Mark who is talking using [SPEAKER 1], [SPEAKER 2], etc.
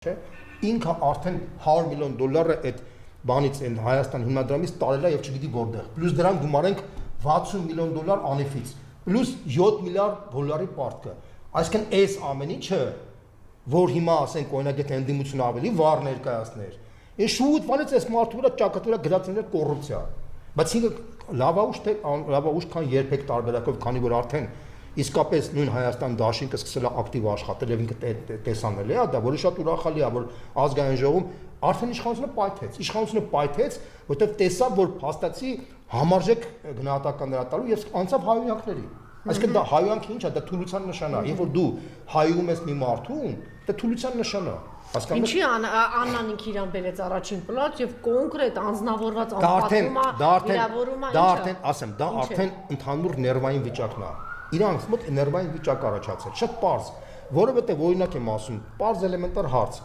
[SPEAKER 1] չէ, ինքը արդեն $100 միլիոն այդ բանից են Հայաստան հիմնադրամից տարել է եւ չգիտի որտեղ։ Պլյուս դրան գումարենք $60 միլիոն անիվից, պլյուս $7 միլիարդ պարտքը։ Այսինքն այս ամեն ինչը, որ հիմա ասենք օրինակ այդ ընդդիմությունը ավելի վառ ներկայացներ, այս շուտ բանից այս մարդու վրա ճակատուրա գրածներ կոռուպցիա։ Բայց ինքը լավաուշ քան երբեք տարբերակով, քանի որ արդեն իսկապես նույն Հայաստան դաշինքը սկսել է ակտիվ աշխատել եւ ինքը տեսանել է, դա որը շատ ուրախալի է, որ ազգային ժողովում արդեն իշխանությունը պայթեց, որտեղ տեսավ, որ փաստացի համարժեք գնահատականներ տալու եւ անցավ հայհոյանքների։ Այսինքն դա հայհոյանքը ինչ է, դա թուլության նշան է, երբ որ դու հայում ես մի մարդուն, դա թուլության նշան է։
[SPEAKER 2] Ինչի Աննան ինքը իրան բերեց առաջին պլան եւ կոնկրետ անձնավորված անպատումը, վիրավորումը
[SPEAKER 1] դա արդեն, ասեմ, դա արդեն ընդհանուր ներվային վիճակն է։ Իրանց մոտ ներվային վիճակ առաջացել, շատ պարզ, որովհետեւ օրինակ եմ ասում, պարզ էլեմենտար հարց։